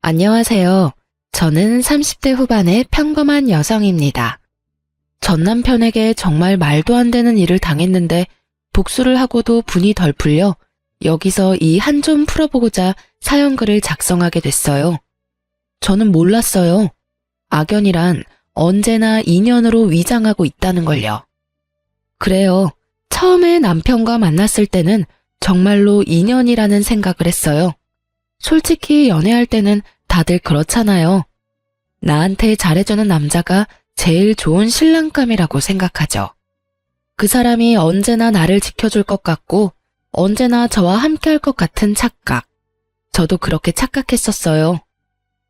안녕하세요. 저는 30대 후반의 평범한 여성입니다. 전 남편에게 정말 말도 안 되는 일을 당했는데 복수를 하고도 분이 덜 풀려 여기서 이 한 좀 풀어보고자 사연글을 작성하게 됐어요. 저는 몰랐어요. 악연이란 언제나 인연으로 위장하고 있다는 걸요. 그래요. 처음에 남편과 만났을 때는 정말로 인연이라는 생각을 했어요. 솔직히 연애할 때는 다들 그렇잖아요. 나한테 잘해주는 남자가 제일 좋은 신랑감이라고 생각하죠. 그 사람이 언제나 나를 지켜줄 것 같고 언제나 저와 함께할 것 같은 착각. 저도 그렇게 착각했었어요.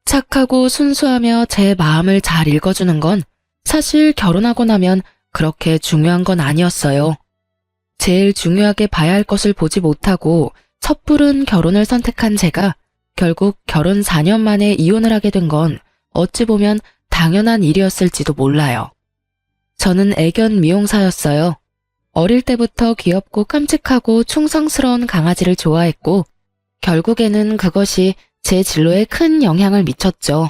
착하고 순수하며 제 마음을 잘 읽어주는 건 사실 결혼하고 나면 그렇게 중요한 건 아니었어요. 제일 중요하게 봐야 할 것을 보지 못하고 섣부른 결혼을 선택한 제가 결국 결혼 4년 만에 이혼을 하게 된 건 어찌 보면 당연한 일이었을지도 몰라요. 저는 애견 미용사였어요. 어릴 때부터 귀엽고 깜찍하고 충성스러운 강아지를 좋아했고 결국에는 그것이 제 진로에 큰 영향을 미쳤죠.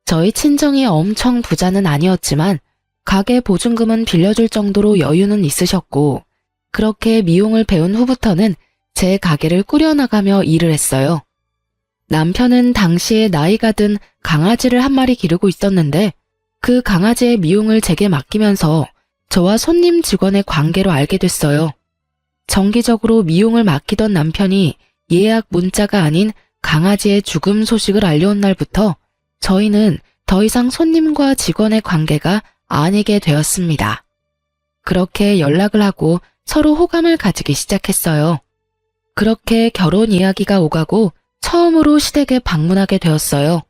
저희 친정이 엄청 부자는 아니었지만 가게 보증금은 빌려줄 정도로 여유는 있으셨고 그렇게 미용을 배운 후부터는 제 가게를 꾸려나가며 일을 했어요. 남편은 당시에 나이가 든 강아지를 한 마리 기르고 있었는데 그 강아지의 미용을 제게 맡기면서 저와 손님 직원의 관계로 알게 됐어요. 정기적으로 미용을 맡기던 남편이 예약 문자가 아닌 강아지의 죽음 소식을 알려온 날부터 저희는 더 이상 손님과 직원의 관계가 아니게 되었습니다. 그렇게 연락을 하고 서로 호감을 가지기 시작했어요. 그렇게 결혼 이야기가 오가고 처음으로 시댁에 방문하게 되었어요.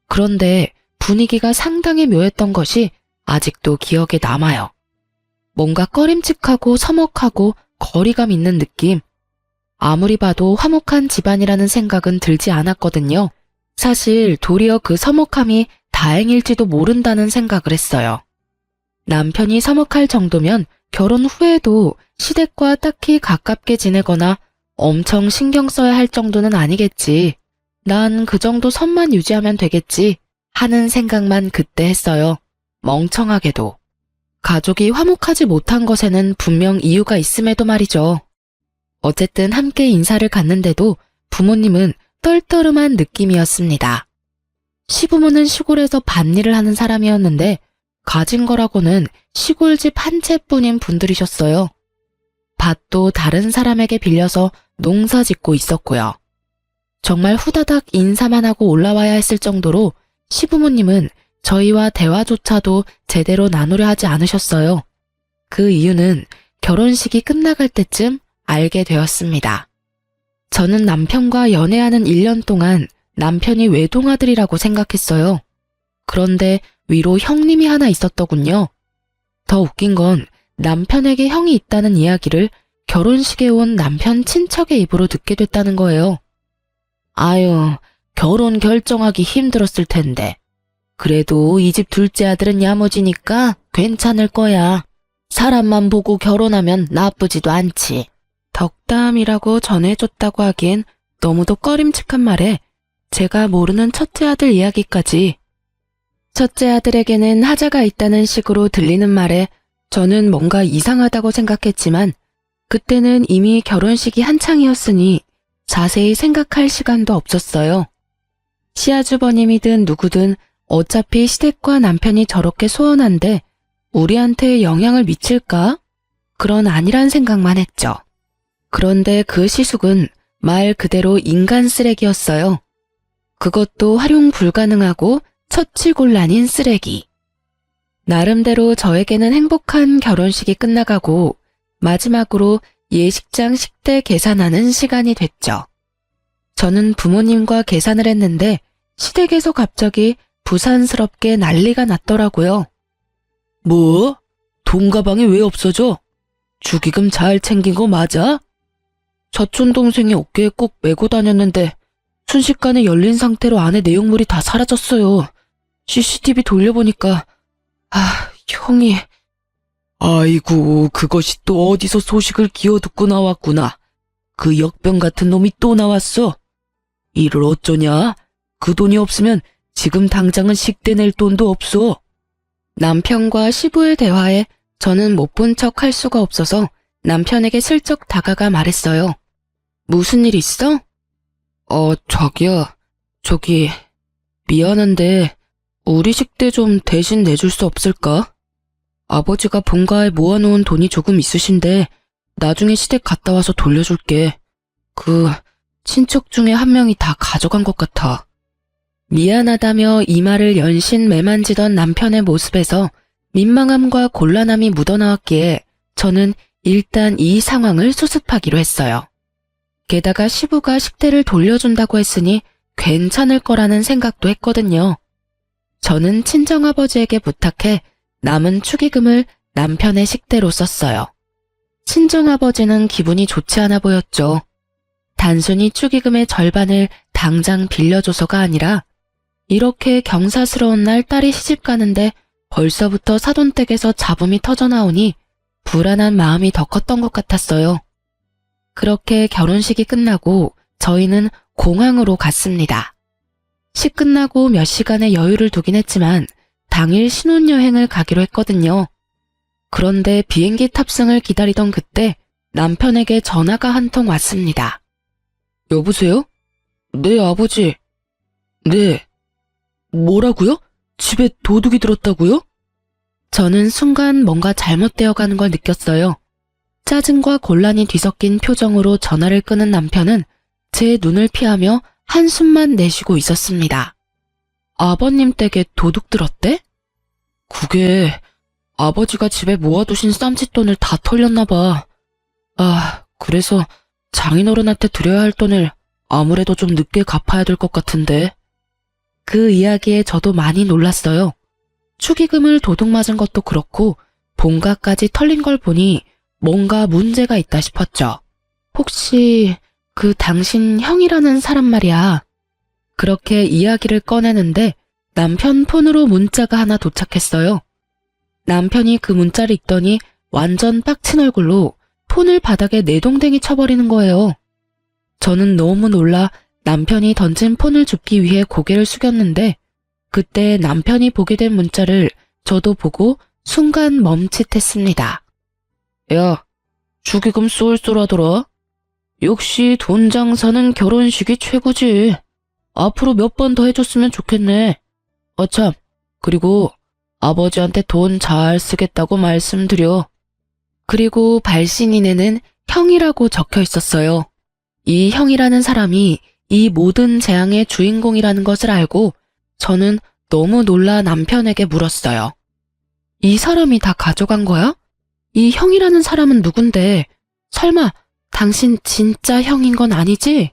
그런데 분위기가 상당히 묘했던 것이 아직도 기억에 남아요. 뭔가 꺼림칙하고 서먹하고 거리감 있는 느낌. 아무리 봐도 화목한 집안이라는 생각은 들지 않았거든요. 사실 도리어 그 서먹함이 다행일지도 모른다는 생각을 했어요. 남편이 서먹할 정도면 결혼 후에도 시댁과 딱히 가깝게 지내거나 엄청 신경 써야 할 정도는 아니겠지. 난 그 정도 선만 유지하면 되겠지 하는 생각만 그때 했어요. 멍청하게도. 가족이 화목하지 못한 것에는 분명 이유가 있음에도 말이죠. 어쨌든 함께 인사를 갔는데도 부모님은 떨떠름한 느낌이었습니다. 시부모는 시골에서 밭일을 하는 사람이었는데 가진 거라고는 시골집 한 채뿐인 분들이셨어요. 밭도 다른 사람에게 빌려서 농사 짓고 있었고요. 정말 후다닥 인사만 하고 올라와야 했을 정도로 시부모님은 저희와 대화조차도 제대로 나누려 하지 않으셨어요. 그 이유는 결혼식이 끝나갈 때쯤 알게 되었습니다. 저는 남편과 연애하는 1년 동안 남편이 외동아들이라고 생각했어요. 그런데 위로 형님이 하나 있었더군요. 더 웃긴 건 남편에게 형이 있다는 이야기를 결혼식에 온 남편 친척의 입으로 듣게 됐다는 거예요. 아유, 결혼 결정하기 힘들었을 텐데. 그래도 이 집 둘째 아들은 야무지니까 괜찮을 거야. 사람만 보고 결혼하면 나쁘지도 않지. 덕담이라고 전해줬다고 하기엔 너무도 꺼림칙한 말에 제가 모르는 첫째 아들 이야기까지. 첫째 아들에게는 하자가 있다는 식으로 들리는 말에 저는 뭔가 이상하다고 생각했지만 그때는 이미 결혼식이 한창이었으니 자세히 생각할 시간도 없었어요. 시아주버님이든 누구든 어차피 시댁과 남편이 저렇게 소원한데 우리한테 영향을 미칠까? 그런 아니란 생각만 했죠. 그런데 그 시숙은 말 그대로 인간 쓰레기였어요. 그것도 활용 불가능하고 처치곤란인 쓰레기. 나름대로 저에게는 행복한 결혼식이 끝나가고 마지막으로 예식장 식대 계산하는 시간이 됐죠. 저는 부모님과 계산을 했는데 시댁에서 갑자기 부산스럽게 난리가 났더라고요. 뭐? 돈 가방이 왜 없어져? 축의금 잘 챙긴 거 맞아? 사촌동생이 어깨에 꼭 메고 다녔는데 순식간에 열린 상태로 안에 내용물이 다 사라졌어요. CCTV 돌려보니까 형이... 아이고, 그것이 또 어디서 소식을 기어듣고 나왔구나. 그 역병 같은 놈이 또 나왔어. 이를 어쩌냐? 그 돈이 없으면 지금 당장은 식대 낼 돈도 없어. 남편과 시부의 대화에 저는 못 본 척 할 수가 없어서 남편에게 슬쩍 다가가 말했어요. 무슨 일 있어? 자기야. 저기, 미안한데 우리 식대 좀 대신 내줄 수 없을까? 아버지가 본가에 모아놓은 돈이 조금 있으신데 나중에 시댁 갔다 와서 돌려줄게. 친척 중에 한 명이 다 가져간 것 같아. 미안하다며 이마를 연신 매만지던 남편의 모습에서 민망함과 곤란함이 묻어나왔기에 저는 일단 이 상황을 수습하기로 했어요. 게다가 시부가 식대를 돌려준다고 했으니 괜찮을 거라는 생각도 했거든요. 저는 친정아버지에게 부탁해 남은 축의금을 남편의 식대로 썼어요. 친정아버지는 기분이 좋지 않아 보였죠. 단순히 축의금의 절반을 당장 빌려줘서가 아니라 이렇게 경사스러운 날 딸이 시집 가는데 벌써부터 사돈댁에서 잡음이 터져나오니 불안한 마음이 더 컸던 것 같았어요. 그렇게 결혼식이 끝나고 저희는 공항으로 갔습니다. 식 끝나고 몇 시간의 여유를 두긴 했지만 당일 신혼여행을 가기로 했거든요. 그런데 비행기 탑승을 기다리던 그때 남편에게 전화가 한 통 왔습니다. 여보세요? 네, 아버지. 네. 뭐라고요? 집에 도둑이 들었다고요? 저는 순간 뭔가 잘못되어 가는 걸 느꼈어요. 짜증과 곤란이 뒤섞인 표정으로 전화를 끄는 남편은 제 눈을 피하며 한숨만 내쉬고 있었습니다. 아버님 댁에 도둑 들었대? 그게 아버지가 집에 모아두신 쌈짓돈을 다 털렸나 봐. 그래서 장인어른한테 드려야 할 돈을 아무래도 좀 늦게 갚아야 될 것 같은데. 그 이야기에 저도 많이 놀랐어요. 축의금을 도둑 맞은 것도 그렇고 본가까지 털린 걸 보니 뭔가 문제가 있다 싶었죠. 혹시 그 당신 형이라는 사람 말이야. 그렇게 이야기를 꺼내는데 남편 폰으로 문자가 하나 도착했어요. 남편이 그 문자를 읽더니 완전 빡친 얼굴로 폰을 바닥에 내동댕이 쳐버리는 거예요. 저는 너무 놀라 남편이 던진 폰을 줍기 위해 고개를 숙였는데 그때 남편이 보게 된 문자를 저도 보고 순간 멈칫했습니다. 야, 축의금 쏠쏠하더라. 역시 돈 장사는 결혼식이 최고지. 앞으로 몇 번 더 해줬으면 좋겠네. 참, 그리고 아버지한테 돈 잘 쓰겠다고 말씀드려. 그리고 발신인에는 형이라고 적혀 있었어요. 이 형이라는 사람이 이 모든 재앙의 주인공이라는 것을 알고 저는 너무 놀라 남편에게 물었어요. 이 사람이 다 가져간 거야? 이 형이라는 사람은 누군데? 설마 당신 진짜 형인 건 아니지?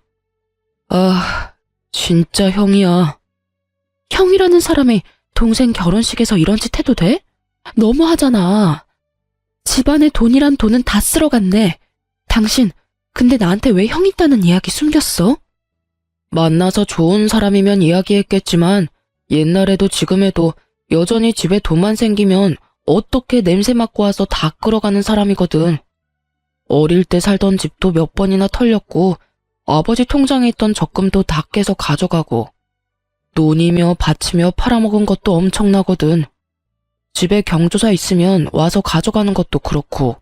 진짜 형이야. 형이라는 사람이 동생 결혼식에서 이런 짓 해도 돼? 너무하잖아. 집안의 돈이란 돈은 다 쓸어갔네. 당신, 근데 나한테 왜 형 있다는 이야기 숨겼어? 만나서 좋은 사람이면 이야기했겠지만 옛날에도 지금에도 여전히 집에 돈만 생기면 어떻게 냄새 맡고 와서 다 끌어가는 사람이거든. 어릴 때 살던 집도 몇 번이나 털렸고 아버지 통장에 있던 적금도 다 깨서 가져가고 논이며 밭이며 팔아먹은 것도 엄청나거든. 집에 경조사 있으면 와서 가져가는 것도 그렇고.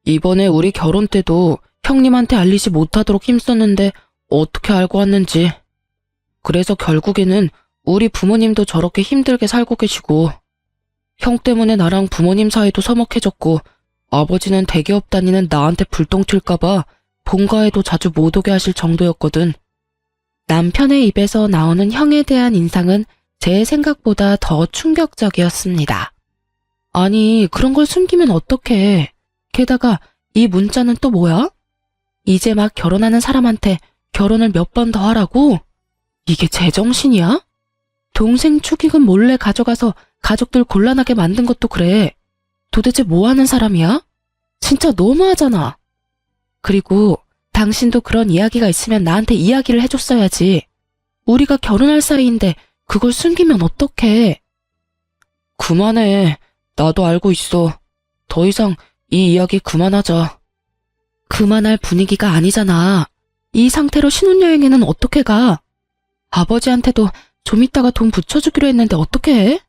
이번에 우리 결혼 때도 형님한테 알리지 못하도록 힘썼는데 어떻게 알고 왔는지. 그래서 결국에는 우리 부모님도 저렇게 힘들게 살고 계시고 형 때문에 나랑 부모님 사이도 서먹해졌고 아버지는 대기업 다니는 나한테 불똥 튈까봐 본가에도 자주 못 오게 하실 정도였거든. 남편의 입에서 나오는 형에 대한 인상은 제 생각보다 더 충격적이었습니다. 아니, 그런 걸 숨기면 어떡해. 게다가 이 문자는 또 뭐야? 이제 막 결혼하는 사람한테 결혼을 몇 번 더 하라고? 이게 제정신이야? 동생 축의금 몰래 가져가서 가족들 곤란하게 만든 것도 그래. 도대체 뭐 하는 사람이야? 진짜 너무하잖아. 그리고 당신도 그런 이야기가 있으면 나한테 이야기를 해줬어야지. 우리가 결혼할 사이인데 그걸 숨기면 어떡해. 그만해. 나도 알고 있어. 더 이상 이 이야기 그만하자. 그만할 분위기가 아니잖아. 이 상태로 신혼여행에는 어떻게 가? 아버지한테도 좀 이따가 돈 붙여주기로 했는데 어떻게 해?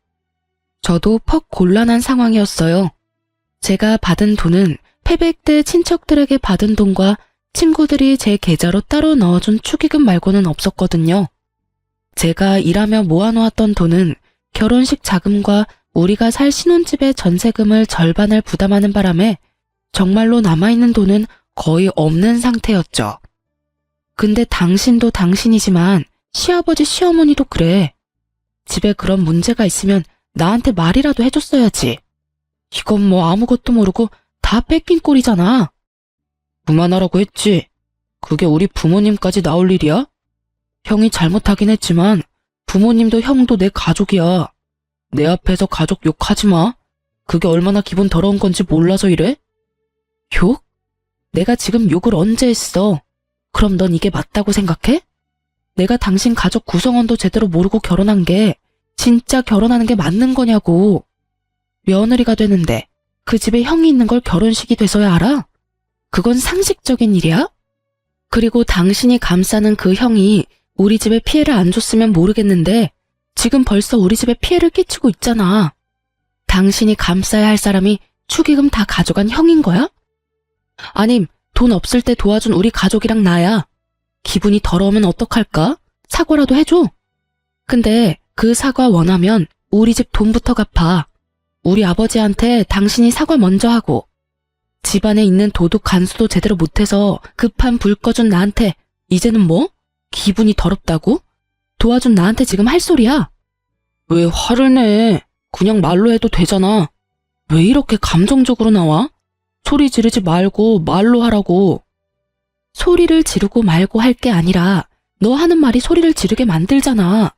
저도 퍽 곤란한 상황이었어요. 제가 받은 돈은 패백 때 친척들에게 받은 돈과 친구들이 제 계좌로 따로 넣어준 축의금 말고는 없었거든요. 제가 일하며 모아놓았던 돈은 결혼식 자금과 우리가 살 신혼집의 전세금을 절반을 부담하는 바람에 정말로 남아있는 돈은 거의 없는 상태였죠. 근데 당신도 당신이지만 시아버지 시어머니도 그래. 집에 그런 문제가 있으면 나한테 말이라도 해줬어야지. 이건 뭐 아무것도 모르고 다 뺏긴 꼴이잖아. 그만하라고 했지. 그게 우리 부모님까지 나올 일이야? 형이 잘못하긴 했지만 부모님도 형도 내 가족이야. 내 앞에서 가족 욕하지 마. 그게 얼마나 기분 더러운 건지 몰라서 이래? 욕? 내가 지금 욕을 언제 했어? 그럼 넌 이게 맞다고 생각해? 내가 당신 가족 구성원도 제대로 모르고 결혼한 게 진짜 결혼하는 게 맞는 거냐고. 며느리가 되는데 그 집에 형이 있는 걸 결혼식이 돼서야 알아? 그건 상식적인 일이야? 그리고 당신이 감싸는 그 형이 우리 집에 피해를 안 줬으면 모르겠는데 지금 벌써 우리 집에 피해를 끼치고 있잖아. 당신이 감싸야 할 사람이 축의금 다 가져간 형인 거야? 아님 돈 없을 때 도와준 우리 가족이랑 나야. 기분이 더러우면 어떡할까? 사과라도 해줘. 근데 그 사과 원하면 우리 집 돈부터 갚아. 우리 아버지한테 당신이 사과 먼저 하고 집안에 있는 도둑 간수도 제대로 못해서 급한 불 꺼준 나한테 이제는 뭐? 기분이 더럽다고? 도와준 나한테 지금 할 소리야? 왜 화를 내? 그냥 말로 해도 되잖아. 왜 이렇게 감정적으로 나와? 소리 지르지 말고 말로 하라고. 소리를 지르고 말고 할 게 아니라 너 하는 말이 소리를 지르게 만들잖아.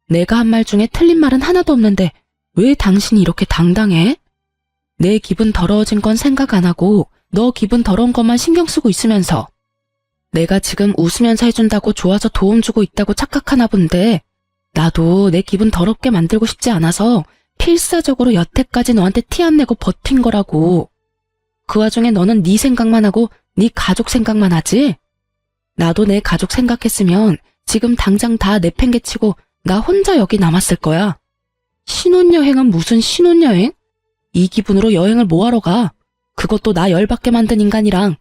내가 한 말 중에 틀린 말은 하나도 없는데 왜 당신이 이렇게 당당해? 내 기분 더러워진 건 생각 안 하고 너 기분 더러운 것만 신경 쓰고 있으면서 내가 지금 웃으면서 해준다고 좋아서 도움 주고 있다고 착각하나 본데 나도 내 기분 더럽게 만들고 싶지 않아서 필사적으로 여태까지 너한테 티 안 내고 버틴 거라고. 그 와중에 너는 네 생각만 하고 네 가족 생각만 하지? 나도 내 가족 생각했으면 지금 당장 다 내팽개치고 나 혼자 여기 남았을 거야. 신혼여행은 무슨 신혼여행? 이 기분으로 여행을 뭐하러 가? 그것도 나 열받게 만든 인간이랑.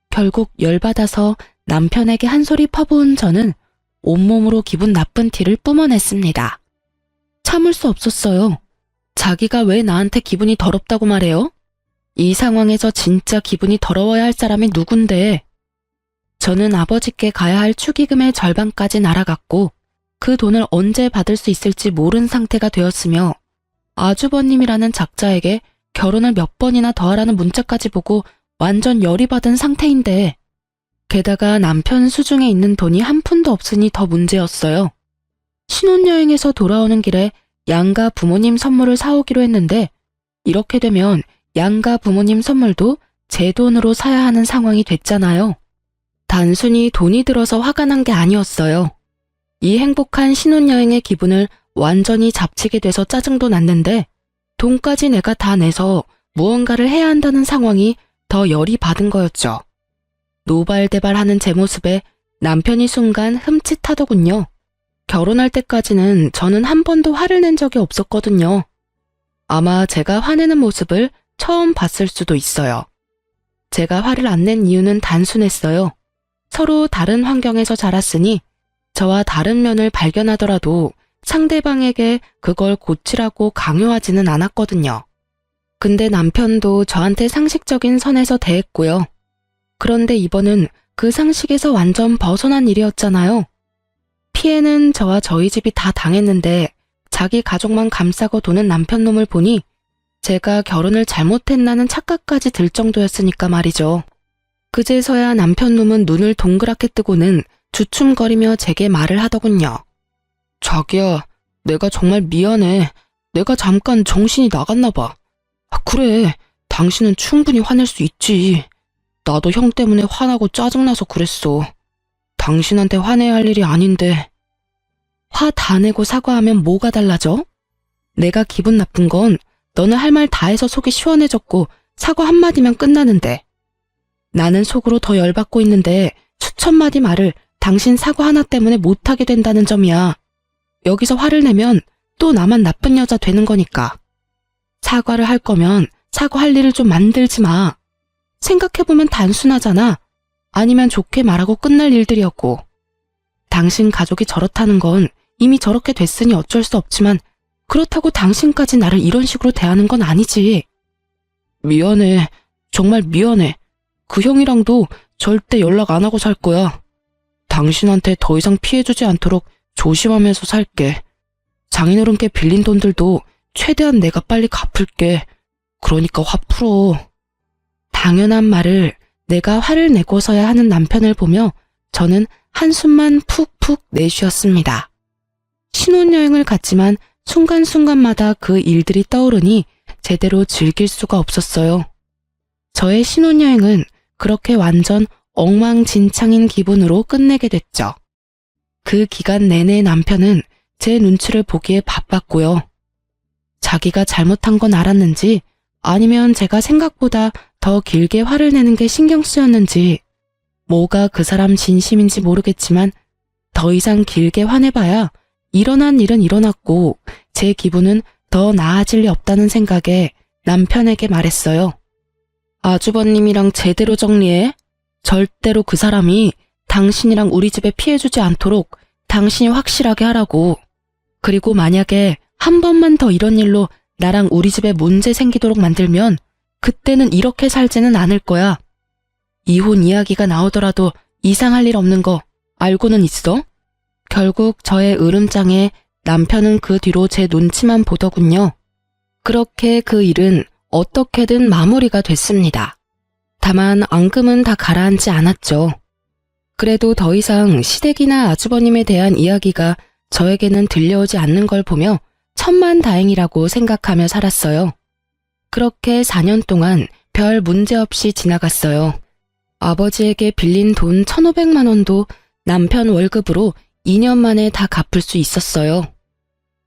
결국 열받아서 남편에게 한 소리 퍼부은 저는 온몸으로 기분 나쁜 티를 뿜어냈습니다. 참을 수 없었어요. 자기가 왜 나한테 기분이 더럽다고 말해요? 이 상황에서 진짜 기분이 더러워야 할 사람이 누군데. 저는 아버지께 가야 할 축의금의 절반까지 날아갔고 그 돈을 언제 받을 수 있을지 모른 상태가 되었으며 아주버님이라는 작자에게 결혼을 몇 번이나 더 하라는 문자까지 보고 완전 열이 받은 상태인데 게다가 남편 수중에 있는 돈이 한 푼도 없으니 더 문제였어요. 신혼여행에서 돌아오는 길에 양가 부모님 선물을 사오기로 했는데 이렇게 되면 양가 부모님 선물도 제 돈으로 사야 하는 상황이 됐잖아요. 단순히 돈이 들어서 화가 난 게 아니었어요. 이 행복한 신혼여행의 기분을 완전히 잡치게 돼서 짜증도 났는데 돈까지 내가 다 내서 무언가를 해야 한다는 상황이 더 열이 받은 거였죠. 노발대발하는 제 모습에 남편이 순간 흠칫하더군요. 결혼할 때까지는 저는 한 번도 화를 낸 적이 없었거든요. 아마 제가 화내는 모습을 처음 봤을 수도 있어요. 제가 화를 안 낸 이유는 단순했어요. 서로 다른 환경에서 자랐으니 저와 다른 면을 발견하더라도 상대방에게 그걸 고치라고 강요하지는 않았거든요. 근데 남편도 저한테 상식적인 선에서 대했고요. 그런데 이번은 그 상식에서 완전 벗어난 일이었잖아요. 피해는 저와 저희 집이 다 당했는데 자기 가족만 감싸고 도는 남편 놈을 보니 제가 결혼을 잘못했나는 착각까지 들 정도였으니까 말이죠. 그제서야 남편 놈은 눈을 동그랗게 뜨고는 주춤거리며 제게 말을 하더군요. 자기야, 내가 정말 미안해. 내가 잠깐 정신이 나갔나 봐. 그래, 당신은 충분히 화낼 수 있지. 나도 형 때문에 화나고 짜증나서 그랬어. 당신한테 화내야 할 일이 아닌데. 화 다 내고 사과하면 뭐가 달라져? 내가 기분 나쁜 건 너는 할 말 다 해서 속이 시원해졌고 사과 한마디면 끝나는데. 나는 속으로 더 열받고 있는데 수천 마디 말을 당신 사과 하나 때문에 못하게 된다는 점이야. 여기서 화를 내면 또 나만 나쁜 여자 되는 거니까. 사과를 할 거면 사과할 일을 좀 만들지 마. 생각해보면 단순하잖아. 아니면 좋게 말하고 끝날 일들이었고. 당신 가족이 저렇다는 건 이미 저렇게 됐으니 어쩔 수 없지만 그렇다고 당신까지 나를 이런 식으로 대하는 건 아니지. 미안해. 정말 미안해. 그 형이랑도 절대 연락 안 하고 살 거야. 당신한테 더 이상 피해주지 않도록 조심하면서 살게. 장인어른께 빌린 돈들도 최대한 내가 빨리 갚을게. 그러니까 화 풀어. 당연한 말을 내가 화를 내고서야 하는 남편을 보며 저는 한숨만 푹푹 내쉬었습니다. 신혼여행을 갔지만 순간순간마다 그 일들이 떠오르니 제대로 즐길 수가 없었어요. 저의 신혼여행은 그렇게 완전 엉망진창인 기분으로 끝내게 됐죠. 그 기간 내내 남편은 제 눈치를 보기에 바빴고요. 자기가 잘못한 건 알았는지 아니면 제가 생각보다 더 길게 화를 내는 게 신경 쓰였는지 뭐가 그 사람 진심인지 모르겠지만 더 이상 길게 화내봐야 일어난 일은 일어났고 제 기분은 더 나아질 리 없다는 생각에 남편에게 말했어요. 아주버님이랑 제대로 정리해. 절대로 그 사람이 당신이랑 우리 집에 피해주지 않도록 당신이 확실하게 하라고. 그리고 만약에 한 번만 더 이런 일로 나랑 우리 집에 문제 생기도록 만들면 그때는 이렇게 살지는 않을 거야. 이혼 이야기가 나오더라도 이상할 일 없는 거 알고는 있어? 결국 저의 으름장에 남편은 그 뒤로 제 눈치만 보더군요. 그렇게 그 일은 어떻게든 마무리가 됐습니다. 다만 앙금은 다 가라앉지 않았죠. 그래도 더 이상 시댁이나 아주버님에 대한 이야기가 저에게는 들려오지 않는 걸 보며 천만다행이라고 생각하며 살았어요. 그렇게 4년 동안 별 문제 없이 지나갔어요. 아버지에게 빌린 돈 1,500만 원도 남편 월급으로 2년 만에 다 갚을 수 있었어요.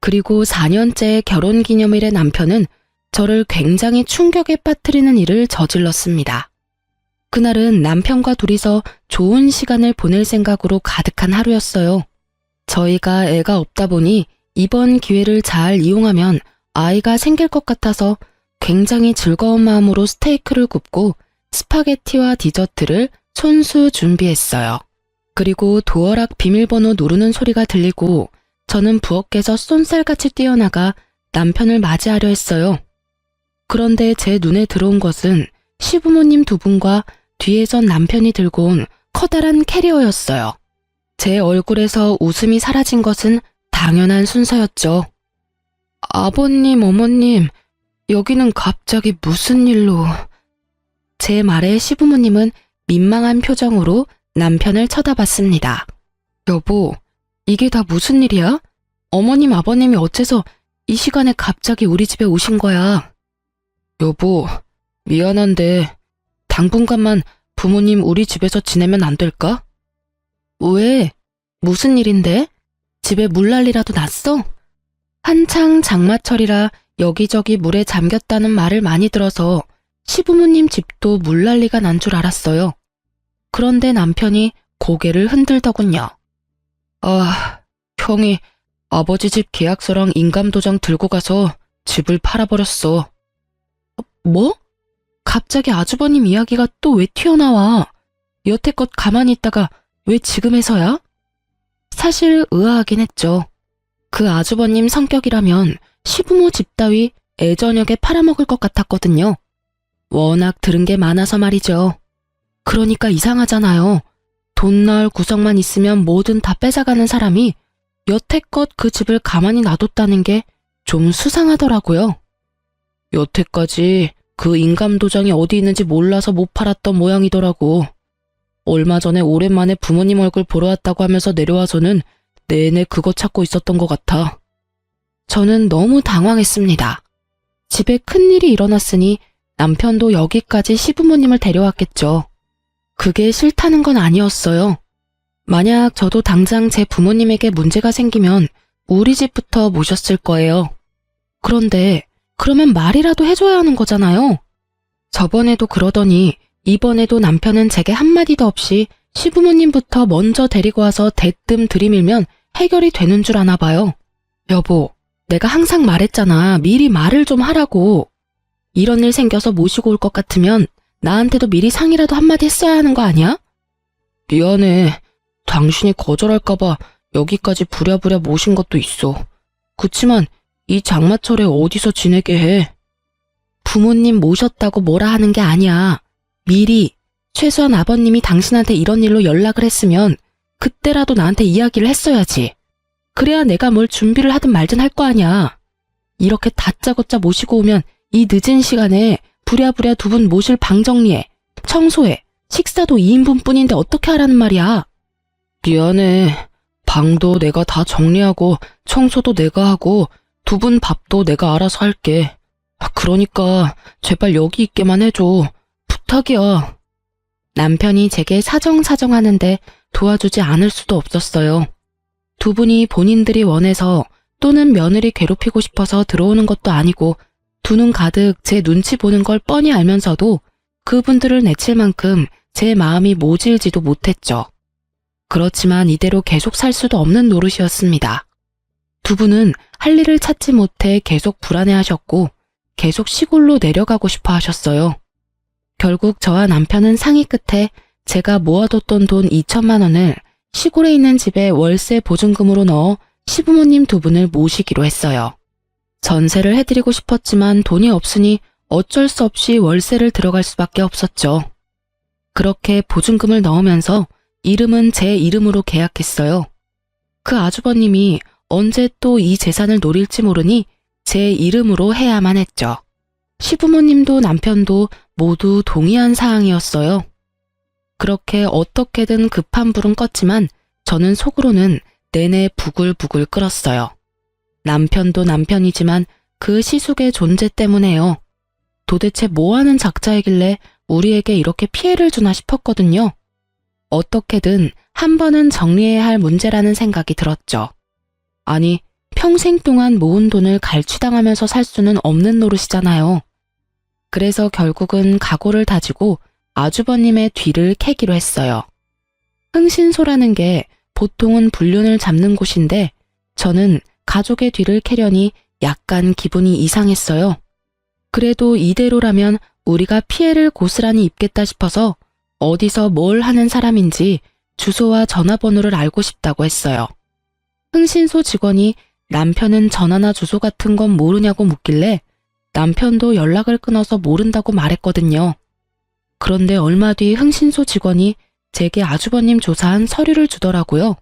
그리고 4년째 결혼기념일에 남편은 저를 굉장히 충격에 빠뜨리는 일을 저질렀습니다. 그날은 남편과 둘이서 좋은 시간을 보낼 생각으로 가득한 하루였어요. 저희가 애가 없다 보니 이번 기회를 잘 이용하면 아이가 생길 것 같아서 굉장히 즐거운 마음으로 스테이크를 굽고 스파게티와 디저트를 손수 준비했어요. 그리고 도어락 비밀번호 누르는 소리가 들리고 저는 부엌에서 쏜살같이 뛰어나가 남편을 맞이하려 했어요. 그런데 제 눈에 들어온 것은 시부모님 두 분과 뒤에선 남편이 들고 온 커다란 캐리어였어요. 제 얼굴에서 웃음이 사라진 것은 당연한 순서였죠. 아버님, 어머님, 여기는 갑자기 무슨 일로... 제 말에 시부모님은 민망한 표정으로 남편을 쳐다봤습니다. 여보, 이게 다 무슨 일이야? 어머님, 아버님이 어째서 이 시간에 갑자기 우리 집에 오신 거야? 여보, 미안한데 당분간만 부모님 우리 집에서 지내면 안 될까? 왜? 무슨 일인데? 집에 물난리라도 났어? 한창 장마철이라 여기저기 물에 잠겼다는 말을 많이 들어서 시부모님 집도 물난리가 난 줄 알았어요. 그런데 남편이 고개를 흔들더군요. 아, 형이 아버지 집 계약서랑 인감도장 들고 가서 집을 팔아버렸어. 뭐? 갑자기 아주버님 이야기가 또 왜 튀어나와? 여태껏 가만히 있다가 왜 지금에서야? 사실 의아하긴 했죠. 그 아주버님 성격이라면 시부모 집 따위 애저녁에 팔아먹을 것 같았거든요. 워낙 들은 게 많아서 말이죠. 그러니까 이상하잖아요. 돈 나올 구석만 있으면 뭐든 다 뺏어가는 사람이 여태껏 그 집을 가만히 놔뒀다는 게 좀 수상하더라고요. 여태까지 그 인감도장이 어디 있는지 몰라서 못 팔았던 모양이더라고. 얼마 전에 오랜만에 부모님 얼굴 보러 왔다고 하면서 내려와서는 내내 그거 찾고 있었던 것 같아. 저는 너무 당황했습니다. 집에 큰일이 일어났으니 남편도 여기까지 시부모님을 데려왔겠죠. 그게 싫다는 건 아니었어요. 만약 저도 당장 제 부모님에게 문제가 생기면 우리 집부터 모셨을 거예요. 그런데 그러면 말이라도 해줘야 하는 거잖아요. 저번에도 그러더니 이번에도 남편은 제게 한마디도 없이 시부모님부터 먼저 데리고 와서 대뜸 들이밀면 해결이 되는 줄 아나 봐요. 여보, 내가 항상 말했잖아. 미리 말을 좀 하라고. 이런 일 생겨서 모시고 올 것 같으면 나한테도 미리 상의라도 한마디 했어야 하는 거 아니야? 미안해. 당신이 거절할까봐 여기까지 부랴부랴 모신 것도 있어. 그치만 이 장마철에 어디서 지내게 해? 부모님 모셨다고 뭐라 하는 게 아니야. 미리, 최소한 아버님이 당신한테 이런 일로 연락을 했으면 그때라도 나한테 이야기를 했어야지. 그래야 내가 뭘 준비를 하든 말든 할 거 아니야. 이렇게 다짜고짜 모시고 오면 이 늦은 시간에 부랴부랴 두 분 모실 방 정리해, 청소해, 식사도 2인분 뿐인데 어떻게 하라는 말이야. 미안해. 방도 내가 다 정리하고 청소도 내가 하고 두 분 밥도 내가 알아서 할게. 그러니까 제발 여기 있게만 해줘. 부탁이야. 남편이 제게 사정사정하는데 도와주지 않을 수도 없었어요. 두 분이 본인들이 원해서 또는 며느리 괴롭히고 싶어서 들어오는 것도 아니고 두 눈 가득 제 눈치 보는 걸 뻔히 알면서도 그분들을 내칠 만큼 제 마음이 모질지도 못했죠. 그렇지만 이대로 계속 살 수도 없는 노릇이었습니다. 두 분은 할 일을 찾지 못해 계속 불안해하셨고 계속 시골로 내려가고 싶어 하셨어요. 결국 저와 남편은 상의 끝에 제가 모아뒀던 돈 2천만 원을 시골에 있는 집에 월세 보증금으로 넣어 시부모님 두 분을 모시기로 했어요. 전세를 해드리고 싶었지만 돈이 없으니 어쩔 수 없이 월세를 들어갈 수밖에 없었죠. 그렇게 보증금을 넣으면서 이름은 제 이름으로 계약했어요. 그 아주버님이 언제 또 이 재산을 노릴지 모르니 제 이름으로 해야만 했죠. 시부모님도 남편도 모두 동의한 사항이었어요. 그렇게 어떻게든 급한 불은 껐지만 저는 속으로는 내내 부글부글 끓었어요. 남편도 남편이지만 그 시숙의 존재 때문에요. 도대체 뭐하는 작자이길래 우리에게 이렇게 피해를 주나 싶었거든요. 어떻게든 한 번은 정리해야 할 문제라는 생각이 들었죠. 아니, 평생 동안 모은 돈을 갈취당하면서 살 수는 없는 노릇이잖아요. 그래서 결국은 각오를 다지고 아주버님의 뒤를 캐기로 했어요. 흥신소라는 게 보통은 불륜을 잡는 곳인데 저는 가족의 뒤를 캐려니 약간 기분이 이상했어요. 그래도 이대로라면 우리가 피해를 고스란히 입겠다 싶어서 어디서 뭘 하는 사람인지 주소와 전화번호를 알고 싶다고 했어요. 흥신소 직원이 남편은 전화나 주소 같은 건 모르냐고 묻길래 남편도 연락을 끊어서 모른다고 말했거든요. 그런데 얼마 뒤 흥신소 직원이 제게 아주버님 조사한 서류를 주더라고요.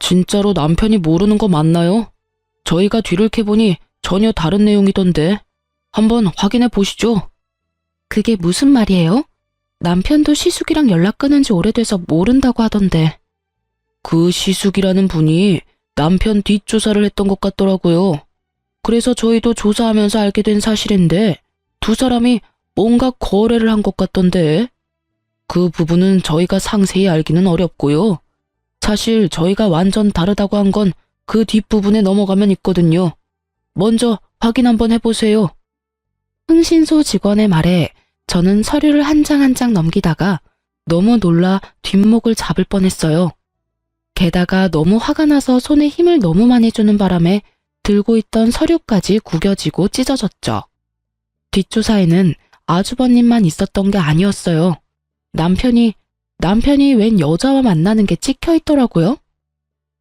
진짜로 남편이 모르는 거 맞나요? 저희가 뒤를 캐보니 전혀 다른 내용이던데. 한번 확인해 보시죠. 그게 무슨 말이에요? 남편도 시숙이랑 연락 끊은 지 오래돼서 모른다고 하던데. 그 시숙이라는 분이 남편 뒷조사를 했던 것 같더라고요. 그래서 저희도 조사하면서 알게 된 사실인데 두 사람이 뭔가 거래를 한 것 같던데. 그 부분은 저희가 상세히 알기는 어렵고요. 사실 저희가 완전 다르다고 한 건 그 뒷부분에 넘어가면 있거든요. 먼저 확인 한번 해보세요. 흥신소 직원의 말에 저는 서류를 한 장 한 장 넘기다가 너무 놀라 뒷목을 잡을 뻔했어요. 게다가 너무 화가 나서 손에 힘을 너무 많이 주는 바람에 들고 있던 서류까지 구겨지고 찢어졌죠. 뒷조사에는 아주버님만 있었던 게 아니었어요. 남편이 웬 여자와 만나는 게 찍혀 있더라고요.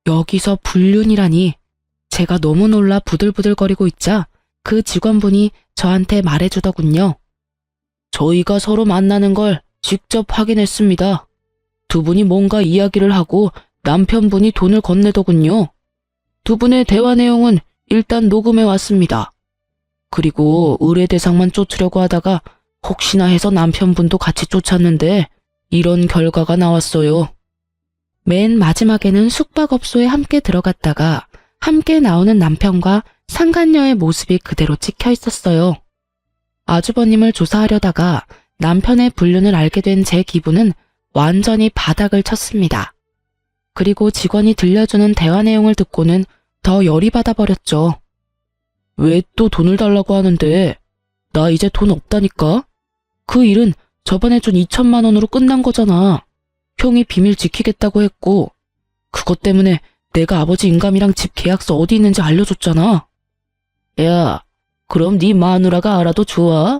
여기서 불륜이라니. 제가 너무 놀라 부들부들거리고 있자 그 직원분이 저한테 말해주더군요. 저희가 서로 만나는 걸 직접 확인했습니다. 두 분이 뭔가 이야기를 하고 남편분이 돈을 건네더군요. 두 분의 대화 내용은 일단 녹음해 왔습니다. 그리고 의뢰 대상만 쫓으려고 하다가 혹시나 해서 남편분도 같이 쫓았는데 이런 결과가 나왔어요. 맨 마지막에는 숙박업소에 함께 들어갔다가 함께 나오는 남편과 상간녀의 모습이 그대로 찍혀 있었어요. 아주버님을 조사하려다가 남편의 불륜을 알게 된 제 기분은 완전히 바닥을 쳤습니다. 그리고 직원이 들려주는 대화 내용을 듣고는 더 열이 받아버렸죠. 왜 또 돈을 달라고 하는데? 나 이제 돈 없다니까? 그 일은 저번에 준 2천만 원으로 끝난 거잖아. 형이 비밀 지키겠다고 했고, 그것 때문에 내가 아버지 인감이랑 집 계약서 어디 있는지 알려줬잖아. 야, 그럼 네 마누라가 알아도 좋아?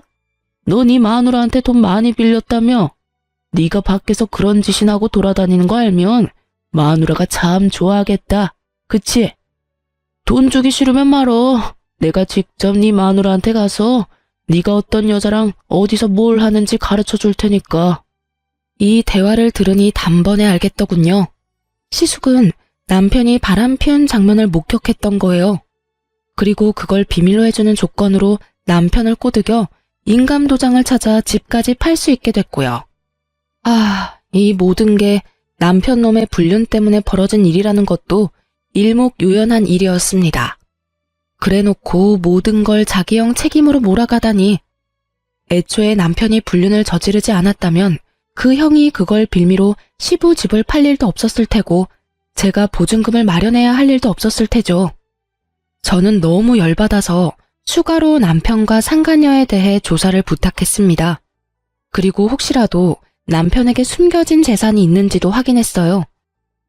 너 네 마누라한테 돈 많이 빌렸다며? 네가 밖에서 그런 짓이나 하고 돌아다니는 거 알면 마누라가 참 좋아하겠다. 그치? 돈 주기 싫으면 말어. 내가 직접 네 마누라한테 가서 네가 어떤 여자랑 어디서 뭘 하는지 가르쳐 줄 테니까. 이 대화를 들으니 단번에 알겠더군요. 시숙은 남편이 바람 피운 장면을 목격했던 거예요. 그리고 그걸 비밀로 해주는 조건으로 남편을 꼬드겨 인감도장을 찾아 집까지 팔 수 있게 됐고요. 이 모든 게 남편 놈의 불륜 때문에 벌어진 일이라는 것도 일목요연한 일이었습니다. 그래놓고 모든 걸 자기 형 책임으로 몰아가다니. 애초에 남편이 불륜을 저지르지 않았다면 그 형이 그걸 빌미로 시부집을 팔 일도 없었을 테고 제가 보증금을 마련해야 할 일도 없었을 테죠. 저는 너무 열받아서 추가로 남편과 상간녀에 대해 조사를 부탁했습니다. 그리고 혹시라도 남편에게 숨겨진 재산이 있는지도 확인했어요.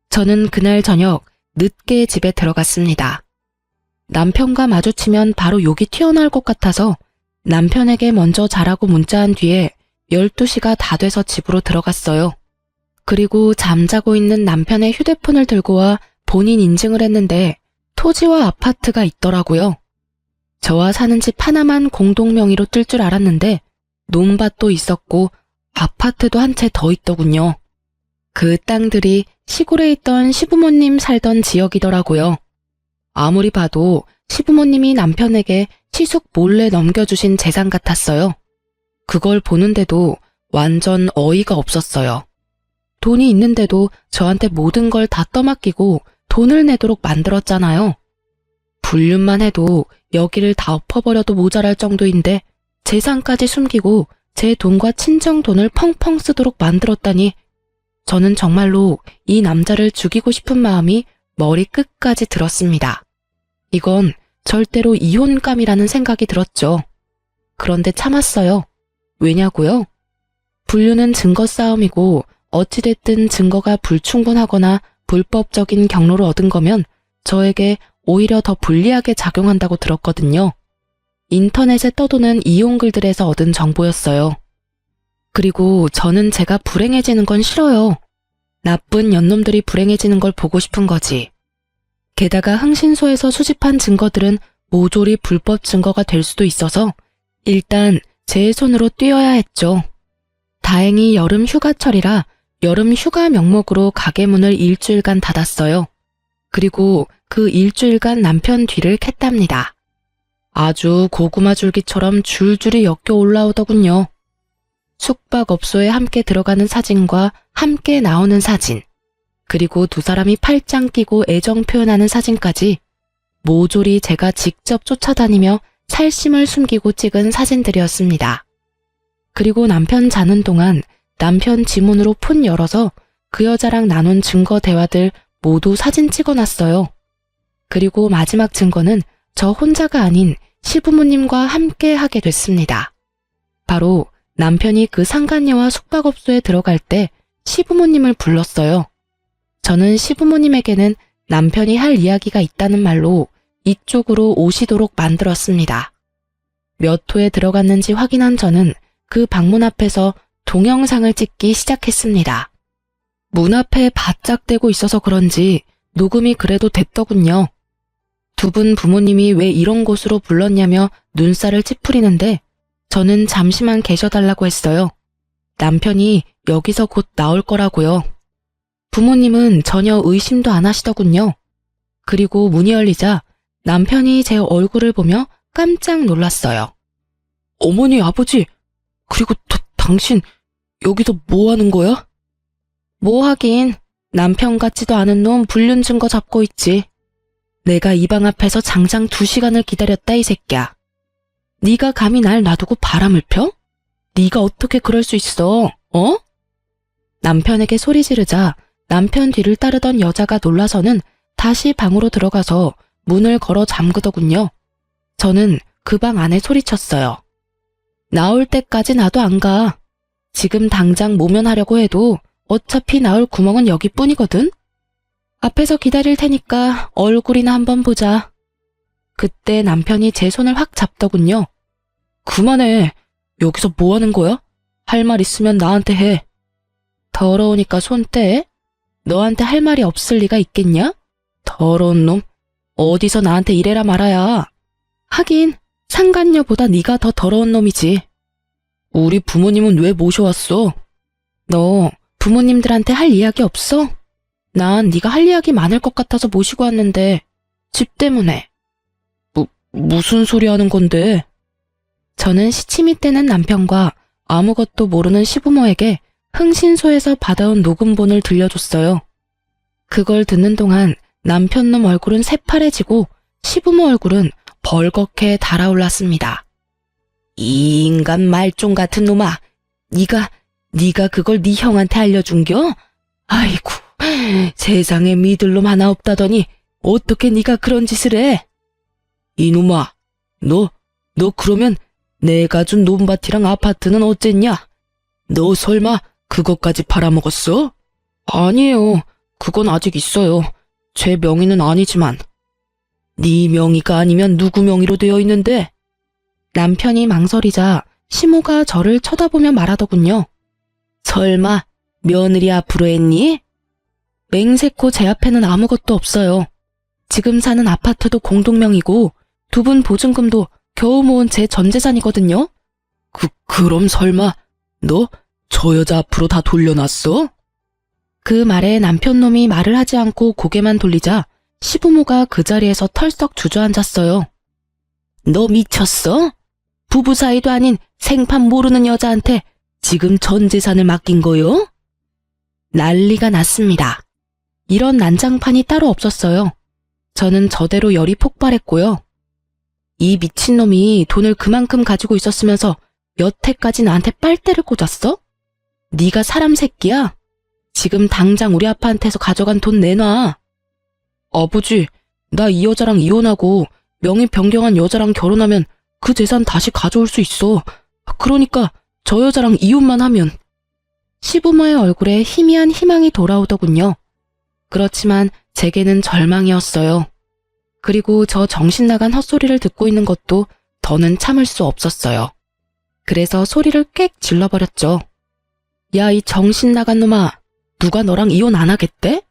저는 그날 저녁 늦게 집에 들어갔습니다. 남편과 마주치면 바로 욕이 튀어나올 것 같아서 남편에게 먼저 자라고 문자한 뒤에 12시가 다 돼서 집으로 들어갔어요. 그리고 잠자고 있는 남편의 휴대폰을 들고 와 본인 인증을 했는데 토지와 아파트가 있더라고요. 저와 사는 집 하나만 공동 명의로 뜰 줄 알았는데 논밭도 있었고 아파트도 한 채 더 있더군요. 그 땅들이 시골에 있던 시부모님 살던 지역이더라고요. 아무리 봐도 시부모님이 남편에게 시숙 몰래 넘겨주신 재산 같았어요. 그걸 보는데도 완전 어이가 없었어요. 돈이 있는데도 저한테 모든 걸 다 떠맡기고 돈을 내도록 만들었잖아요. 불륜만 해도 여기를 다 엎어버려도 모자랄 정도인데 재산까지 숨기고 제 돈과 친정 돈을 펑펑 쓰도록 만들었다니 저는 정말로 이 남자를 죽이고 싶은 마음이 머리 끝까지 들었습니다. 이건 절대로 이혼감이라는 생각이 들었죠. 그런데 참았어요. 왜냐고요? 불륜은 증거 싸움이고 어찌됐든 증거가 불충분하거나 불법적인 경로를 얻은 거면 저에게 오히려 더 불리하게 작용한다고 들었거든요. 인터넷에 떠도는 이용글들에서 얻은 정보였어요. 그리고 저는 제가 불행해지는 건 싫어요. 나쁜 연놈들이 불행해지는 걸 보고 싶은 거지. 게다가 흥신소에서 수집한 증거들은 모조리 불법 증거가 될 수도 있어서 일단 제 손으로 띄어야 했죠. 다행히 여름 휴가철이라 여름 휴가 명목으로 가게 문을 일주일간 닫았어요. 그리고 그 일주일간 남편 뒤를 캤답니다. 아주 고구마 줄기처럼 줄줄이 엮여 올라오더군요. 숙박업소에 함께 들어가는 사진과 함께 나오는 사진, 그리고 두 사람이 팔짱 끼고 애정 표현하는 사진까지 모조리 제가 직접 쫓아다니며 살심을 숨기고 찍은 사진들이었습니다. 그리고 남편 자는 동안 남편 지문으로 폰 열어서 그 여자랑 나눈 증거 대화들 모두 사진 찍어놨어요. 그리고 마지막 증거는 저 혼자가 아닌 시부모님과 함께 하게 됐습니다. 바로 남편이 그 상간녀와 숙박업소에 들어갈 때 시부모님을 불렀어요. 저는 시부모님에게는 남편이 할 이야기가 있다는 말로 이쪽으로 오시도록 만들었습니다. 몇 호에 들어갔는지 확인한 저는 그 방문 앞에서 동영상을 찍기 시작했습니다. 문 앞에 바짝 대고 있어서 그런지 녹음이 그래도 됐더군요. 두 분 부모님이 왜 이런 곳으로 불렀냐며 눈살을 찌푸리는데 저는 잠시만 계셔달라고 했어요. 남편이 여기서 곧 나올 거라고요. 부모님은 전혀 의심도 안 하시더군요. 그리고 문이 열리자 남편이 제 얼굴을 보며 깜짝 놀랐어요. 어머니, 아버지, 그리고 당신 여기서 뭐 하는 거야? 뭐 하긴, 남편 같지도 않은 놈 불륜 증거 잡고 있지. 내가 이 방 앞에서 장장 2시간을 기다렸다, 이 새끼야. 네가 감히 날 놔두고 바람을 펴? 네가 어떻게 그럴 수 있어, 어? 남편에게 소리 지르자 남편 뒤를 따르던 여자가 놀라서는 다시 방으로 들어가서 문을 걸어 잠그더군요. 저는 그 방 안에 소리쳤어요. 나올 때까지 나도 안 가. 지금 당장 모면하려고 해도 어차피 나올 구멍은 여기뿐이거든. 앞에서 기다릴 테니까 얼굴이나 한번 보자. 그때 남편이 제 손을 확 잡더군요. 그만해. 여기서 뭐 하는 거야? 할 말 있으면 나한테 해. 더러우니까 손 떼. 너한테 할 말이 없을 리가 있겠냐? 더러운 놈. 어디서 나한테 이래라 말아야. 하긴 상간녀보다 네가 더 더러운 놈이지. 우리 부모님은 왜 모셔왔어? 너 부모님들한테 할 이야기 없어? 난 네가 할 이야기 많을 것 같아서 모시고 왔는데 집 때문에. 무슨 소리 하는 건데? 저는 시치미 떼는 남편과 아무것도 모르는 시부모에게 흥신소에서 받아온 녹음본을 들려줬어요. 그걸 듣는 동안 남편놈 얼굴은 새파래지고 시부모 얼굴은 벌겋게 달아올랐습니다. 이 인간 말종 같은 놈아, 네가 그걸 네 형한테 알려준겨? 아이고, 세상에 믿을 놈 하나 없다더니 어떻게 네가 그런 짓을 해? 이놈아, 너 그러면 내가 준 논밭이랑 아파트는 어쨌냐? 너 설마 그것까지 팔아먹었어? 아니에요. 그건 아직 있어요. 제 명의는 아니지만. 네 명의가 아니면 누구 명의로 되어 있는데? 남편이 망설이자 시모가 저를 쳐다보며 말하더군요. 설마 며느리 앞으로 했니? 맹세코 제 앞에는 아무것도 없어요. 지금 사는 아파트도 공동명의고 두 분 보증금도 겨우 모은 제 전 재산이거든요. 그럼 설마 너 저 여자 앞으로 다 돌려놨어? 그 말에 남편놈이 말을 하지 않고 고개만 돌리자 시부모가 그 자리에서 털썩 주저앉았어요. 너 미쳤어? 부부 사이도 아닌 생판 모르는 여자한테 지금 전 재산을 맡긴 거요? 난리가 났습니다. 이런 난장판이 따로 없었어요. 저는 저대로 열이 폭발했고요. 이 미친놈이 돈을 그만큼 가지고 있었으면서 여태까지 나한테 빨대를 꽂았어? 네가 사람 새끼야? 지금 당장 우리 아빠한테서 가져간 돈 내놔. 아버지, 나 이 여자랑 이혼하고 명의 변경한 여자랑 결혼하면 그 재산 다시 가져올 수 있어. 그러니까 저 여자랑 이혼만 하면. 시부모의 얼굴에 희미한 희망이 돌아오더군요. 그렇지만 제게는 절망이었어요. 그리고 저 정신 나간 헛소리를 듣고 있는 것도 더는 참을 수 없었어요. 그래서 소리를 꽥 질러버렸죠. 야, 이 정신 나간 놈아. 누가 너랑 이혼 안 하겠대?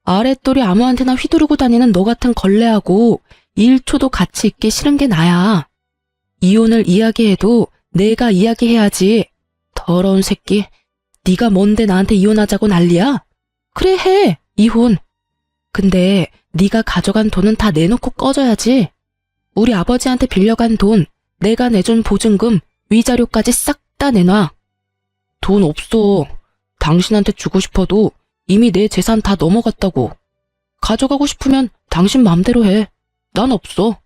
아랫돌이 아무한테나 휘두르고 다니는 너 같은 걸레하고 1초도 같이 있기 싫은 게 나야. 이혼을 이야기해도 내가 이야기해야지. 더러운 새끼. 네가 뭔데 나한테 이혼하자고 난리야? 그래, 해. 이혼. 근데 네가 가져간 돈은 다 내놓고 꺼져야지. 우리 아버지한테 빌려간 돈, 내가 내준 보증금, 위자료까지 싹 다 내놔. 돈 없어. 당신한테 주고 싶어도 이미 내 재산 다 넘어갔다고. 가져가고 싶으면 당신 맘대로 해. 난 없어.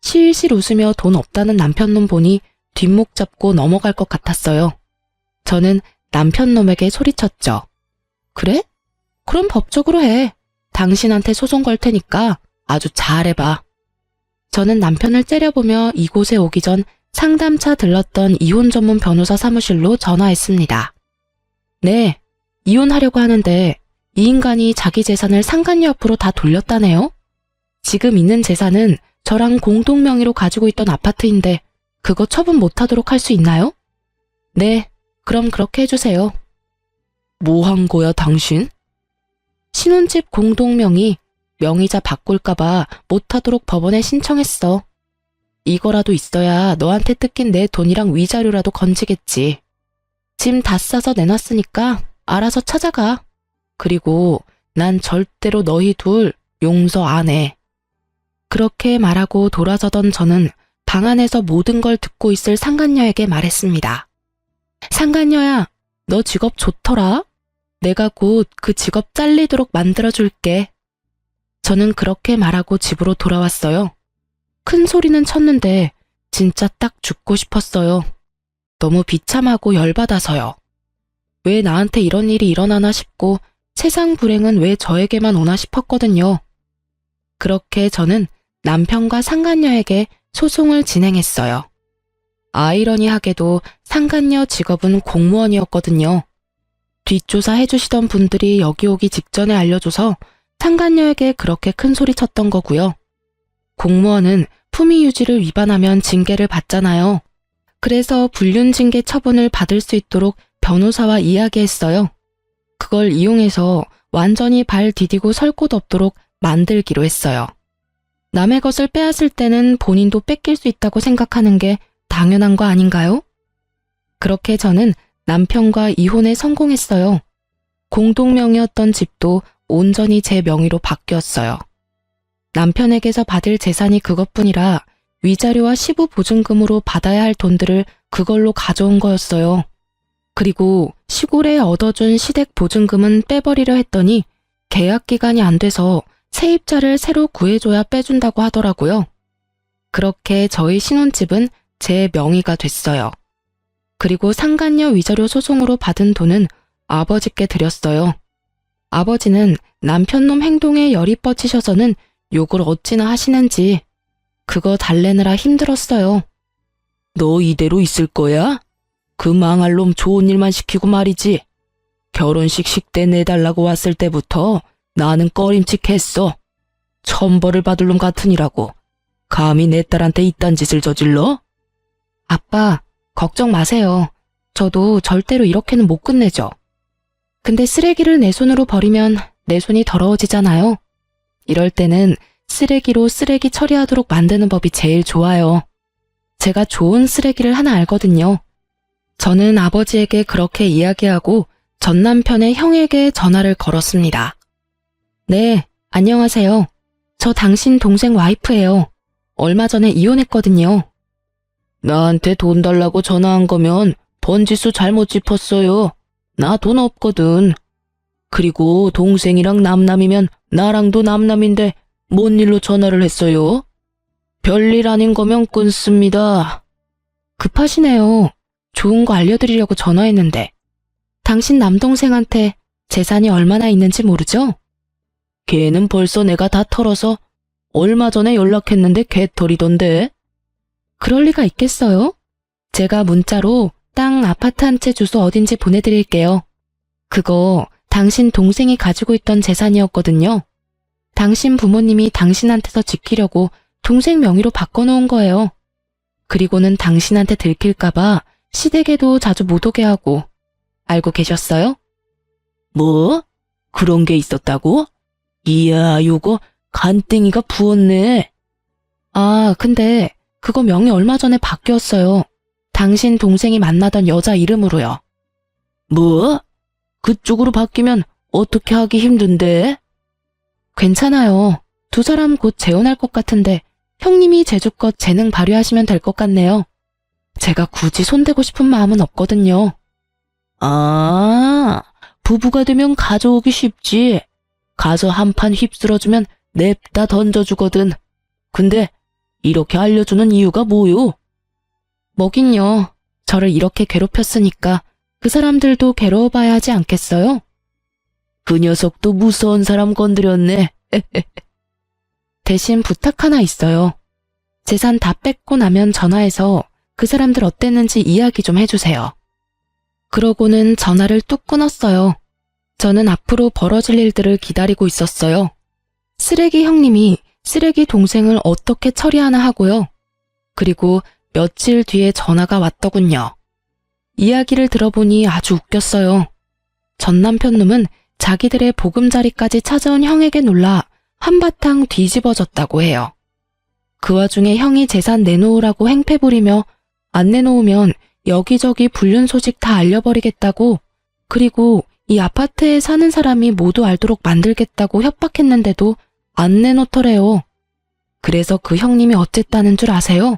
실실 웃으며 돈 없다는 남편놈 보니 뒷목 잡고 넘어갈 것 같았어요. 저는 남편놈에게 소리쳤죠. 그래? 그럼 법적으로 해. 당신한테 소송 걸 테니까 아주 잘해봐. 저는 남편을 째려보며 이곳에 오기 전 상담차 들렀던 이혼 전문 변호사 사무실로 전화했습니다. 네, 이혼하려고 하는데 이 인간이 자기 재산을 상간녀 앞으로 다 돌렸다네요. 지금 있는 재산은 저랑 공동 명의로 가지고 있던 아파트인데 그거 처분 못하도록 할 수 있나요? 네, 그럼 그렇게 해주세요. 뭐 한 거야, 당신? 신혼집 공동명의, 명의자 바꿀까봐 못하도록 법원에 신청했어. 이거라도 있어야 너한테 뜯긴 내 돈이랑 위자료라도 건지겠지. 짐 다 싸서 내놨으니까 알아서 찾아가. 그리고 난 절대로 너희 둘 용서 안 해. 그렇게 말하고 돌아서던 저는 방 안에서 모든 걸 듣고 있을 상간녀에게 말했습니다. 상간녀야, 너 직업 좋더라. 내가 곧 그 직업 잘리도록 만들어줄게. 저는 그렇게 말하고 집으로 돌아왔어요. 큰 소리는 쳤는데 진짜 딱 죽고 싶었어요. 너무 비참하고 열받아서요. 왜 나한테 이런 일이 일어나나 싶고 세상 불행은 왜 저에게만 오나 싶었거든요. 그렇게 저는 남편과 상간녀에게 소송을 진행했어요. 아이러니하게도 상간녀 직업은 공무원이었거든요. 뒷조사 해주시던 분들이 여기 오기 직전에 알려줘서 상간녀에게 그렇게 큰 소리 쳤던 거고요. 공무원은 품위 유지를 위반하면 징계를 받잖아요. 그래서 불륜징계 처분을 받을 수 있도록 변호사와 이야기했어요. 그걸 이용해서 완전히 발 디디고 설 곳 없도록 만들기로 했어요. 남의 것을 빼앗을 때는 본인도 뺏길 수 있다고 생각하는 게 당연한 거 아닌가요? 그렇게 저는 남편과 이혼에 성공했어요. 공동명의였던 집도 온전히 제 명의로 바뀌었어요. 남편에게서 받을 재산이 그것뿐이라 위자료와 시부 보증금으로 받아야 할 돈들을 그걸로 가져온 거였어요. 그리고 시골에 얻어준 시댁 보증금은 빼버리려 했더니 계약 기간이 안 돼서 세입자를 새로 구해줘야 빼준다고 하더라고요. 그렇게 저희 신혼집은 제 명의가 됐어요. 그리고 상간녀 위자료 소송으로 받은 돈은 아버지께 드렸어요. 아버지는 남편놈 행동에 열이 뻗치셔서는 욕을 어찌나 하시는지 그거 달래느라 힘들었어요. 너 이대로 있을 거야? 그 망할 놈 좋은 일만 시키고 말이지. 결혼식 식대 내달라고 왔을 때부터 나는 꺼림칙했어. 천벌을 받을 놈 같으니라고. 감히 내 딸한테 이딴 짓을 저질러? 아빠, 걱정 마세요. 저도 절대로 이렇게는 못 끝내죠. 근데 쓰레기를 내 손으로 버리면 내 손이 더러워지잖아요. 이럴 때는 쓰레기로 쓰레기 처리하도록 만드는 법이 제일 좋아요. 제가 좋은 쓰레기를 하나 알거든요. 저는 아버지에게 그렇게 이야기하고 전 남편의 형에게 전화를 걸었습니다. 네, 안녕하세요. 저 당신 동생 와이프예요. 얼마 전에 이혼했거든요. 나한테 돈 달라고 전화한 거면 번지수 잘못 짚었어요. 나 돈 없거든. 그리고 동생이랑 남남이면 나랑도 남남인데 뭔 일로 전화를 했어요? 별일 아닌 거면 끊습니다. 급하시네요. 좋은 거 알려드리려고 전화했는데. 당신 남동생한테 재산이 얼마나 있는지 모르죠? 걔는 벌써 내가 다 털어서 얼마 전에 연락했는데 개털이던데. 그럴 리가 있겠어요? 제가 문자로 땅 아파트 한 채 주소 어딘지 보내드릴게요. 그거 당신 동생이 가지고 있던 재산이었거든요. 당신 부모님이 당신한테서 지키려고 동생 명의로 바꿔놓은 거예요. 그리고는 당신한테 들킬까봐 시댁에도 자주 못 오게 하고. 알고 계셨어요? 뭐? 그런 게 있었다고? 이야, 요거 간땡이가 부었네. 아, 근데 그거 명의 얼마 전에 바뀌었어요. 당신 동생이 만나던 여자 이름으로요. 뭐? 그쪽으로 바뀌면 어떻게 하기 힘든데? 괜찮아요. 두 사람 곧 재혼할 것 같은데 형님이 제주껏 재능 발휘하시면 될 것 같네요. 제가 굳이 손대고 싶은 마음은 없거든요. 아, 부부가 되면 가져오기 쉽지. 가서 한 판 휩쓸어주면 냅다 던져주거든. 근데 이렇게 알려주는 이유가 뭐요? 뭐긴요. 저를 이렇게 괴롭혔으니까 그 사람들도 괴로워봐야 하지 않겠어요? 그 녀석도 무서운 사람 건드렸네. 대신 부탁 하나 있어요. 재산 다 뺏고 나면 전화해서 그 사람들 어땠는지 이야기 좀 해주세요. 그러고는 전화를 뚝 끊었어요. 저는 앞으로 벌어질 일들을 기다리고 있었어요. 쓰레기 형님이 쓰레기 동생을 어떻게 처리하나 하고요. 그리고 며칠 뒤에 전화가 왔더군요. 이야기를 들어보니 아주 웃겼어요. 전 남편 놈은 자기들의 보금자리까지 찾아온 형에게 놀라 한바탕 뒤집어졌다고 해요. 그 와중에 형이 재산 내놓으라고 행패 부리며 안 내놓으면 여기저기 불륜 소식 다 알려버리겠다고, 그리고 이 아파트에 사는 사람이 모두 알도록 만들겠다고 협박했는데도 안 내놓더래요. 그래서 그 형님이 어쨌다는 줄 아세요?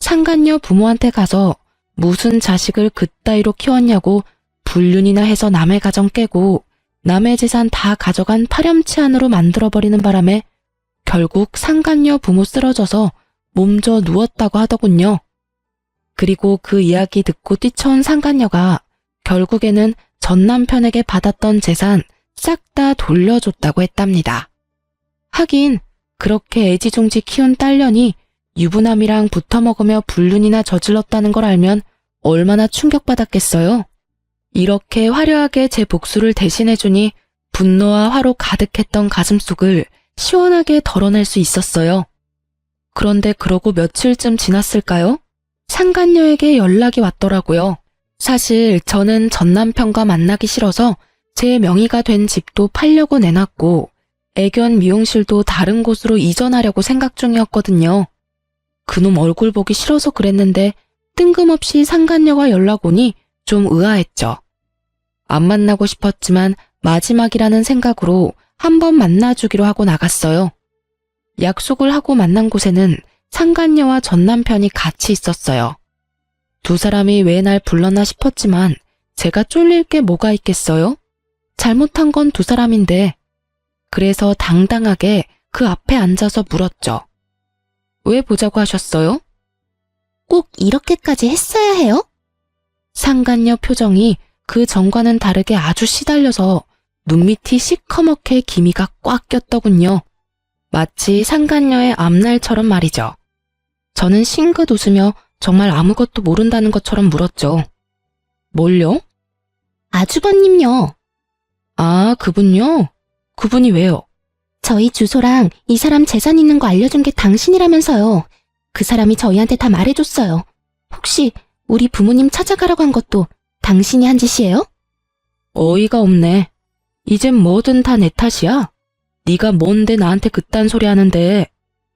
상간녀 부모한테 가서 무슨 자식을 그따위로 키웠냐고 불륜이나 해서 남의 가정 깨고 남의 재산 다 가져간 파렴치한으로 만들어버리는 바람에 결국 상간녀 부모 쓰러져서 몸져 누웠다고 하더군요. 그리고 그 이야기 듣고 뛰쳐온 상간녀가 결국에는 전 남편에게 받았던 재산 싹 다 돌려줬다고 했답니다. 하긴 그렇게 애지중지 키운 딸년이 유부남이랑 붙어먹으며 불륜이나 저질렀다는 걸 알면 얼마나 충격받았겠어요. 이렇게 화려하게 제 복수를 대신해주니 분노와 화로 가득했던 가슴속을 시원하게 덜어낼 수 있었어요. 그런데 그러고 며칠쯤 지났을까요? 상간녀에게 연락이 왔더라고요. 사실 저는 전 남편과 만나기 싫어서 제 명의가 된 집도 팔려고 내놨고 애견 미용실도 다른 곳으로 이전하려고 생각 중이었거든요. 그놈 얼굴 보기 싫어서 그랬는데 뜬금없이 상간녀가 연락 오니 좀 의아했죠. 안 만나고 싶었지만 마지막이라는 생각으로 한번 만나주기로 하고 나갔어요. 약속을 하고 만난 곳에는 상간녀와 전 남편이 같이 있었어요. 두 사람이 왜 날 불렀나 싶었지만 제가 쫄릴 게 뭐가 있겠어요? 잘못한 건 두 사람인데. 그래서 당당하게 그 앞에 앉아서 물었죠. 왜 보자고 하셨어요? 꼭 이렇게까지 했어야 해요? 상간녀 표정이 그 전과는 다르게 아주 시달려서 눈밑이 시커멓게 기미가 꽉 꼈더군요. 마치 상간녀의 앞날처럼 말이죠. 저는 싱긋 웃으며 정말 아무것도 모른다는 것처럼 물었죠. 뭘요? 아주버님요. 아, 그분요? 그분이 왜요? 저희 주소랑 이 사람 재산 있는 거 알려준 게 당신이라면서요. 그 사람이 저희한테 다 말해줬어요. 혹시 우리 부모님 찾아가라고 한 것도 당신이 한 짓이에요? 어이가 없네. 이젠 뭐든 다 내 탓이야? 네가 뭔데 나한테 그딴 소리 하는데.